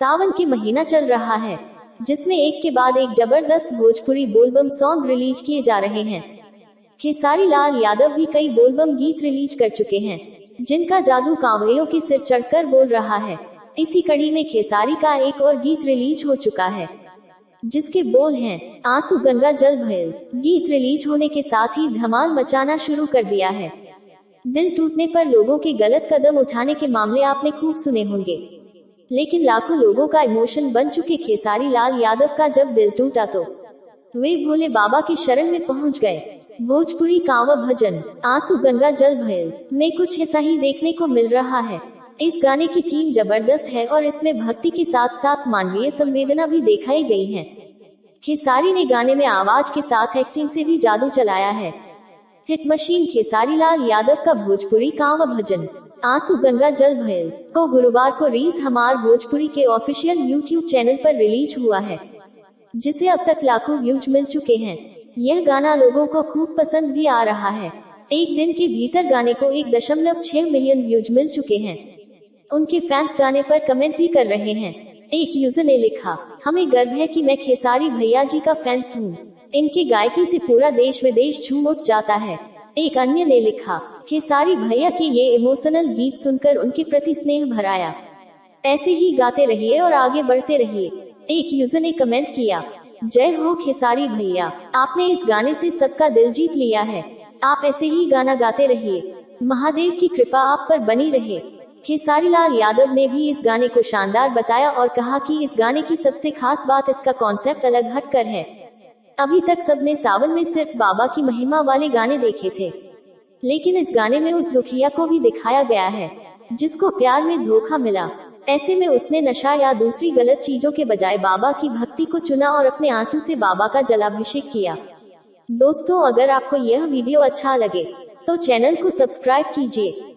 सावन के महीना चल रहा है, जिसमें एक के बाद एक जबरदस्त भोजपुरी बोलबम सॉन्ग रिलीज किए जा रहे हैं। खेसारी लाल यादव भी कई बोलबम गीत रिलीज कर चुके हैं, जिनका जादू कांवड़ियों के सिर चढ़कर बोल रहा है। इसी कड़ी में खेसारी का एक और गीत रिलीज हो चुका है, जिसके बोल हैं, आंसू गंगा जल भयल। गीत रिलीज होने के साथ ही धमाल मचाना शुरू कर दिया है। दिल टूटने पर लोगों के गलत कदम उठाने के मामले आपने खूब सुने होंगे, लेकिन लाखों लोगों का इमोशन बन चुके खेसारी लाल यादव का जब दिल टूटा तो वे भोले बाबा की शरण में पहुंच गए। भोजपुरी कांवड़ भजन आंसू गंगा जल भयल में कुछ ऐसा ही देखने को मिल रहा है। इस गाने की थीम जबरदस्त है और इसमें भक्ति के साथ साथ मानवीय संवेदना भी दिखाई गई है। खेसारी ने गाने में आवाज के साथ एक्टिंग से भी जादू चलाया है। हिट मशीन खेसारी लाल यादव का भोजपुरी कांवड़ भजन आंसू गंगा जल भयल को गुरुवार को रील्स हमार भोजपुरी के ऑफिशियल यूट्यूब चैनल पर रिलीज हुआ है, जिसे अब तक लाखों व्यूज मिल चुके हैं। यह गाना लोगों को खूब पसंद भी आ रहा है। एक दिन के भीतर गाने को 1.6 मिलियन व्यूज मिल चुके हैं। उनके फैंस गाने पर कमेंट भी कर रहे हैं। एक यूजर ने लिखा, हमें गर्व है कि मैं खेसारी भैया जी का फैंस हूँ। इनकी गायकी से पूरा देश विदेश झूम उठ जाता है। एक अन्य ने लिखा, खेसारी भैया के ये इमोशनल गीत सुनकर उनके प्रति स्नेह भराया। ऐसे ही गाते रहिए और आगे बढ़ते रहिए। एक यूजर ने कमेंट किया, जय हो खेसारी भैया, आपने इस गाने से सबका दिल जीत लिया है। आप ऐसे ही गाना गाते रहिए, महादेव की कृपा आप पर बनी रहे। खेसारी लाल यादव ने भी इस गाने को शानदार बताया और कहा कि इस गाने की सबसे खास बात इसका कॉन्सेप्ट अलग हटकर है। अभी तक सबने सावन में सिर्फ बाबा की महिमा वाले गाने देखे थे, लेकिन इस गाने में उस दुखिया को भी दिखाया गया है, जिसको प्यार में धोखा मिला। ऐसे में उसने नशा या दूसरी गलत चीजों के बजाय बाबा की भक्ति को चुना और अपने आंसू से बाबा का जलाभिषेक किया। दोस्तों, अगर आपको यह वीडियो अच्छा लगे तो चैनल को सब्सक्राइब कीजिए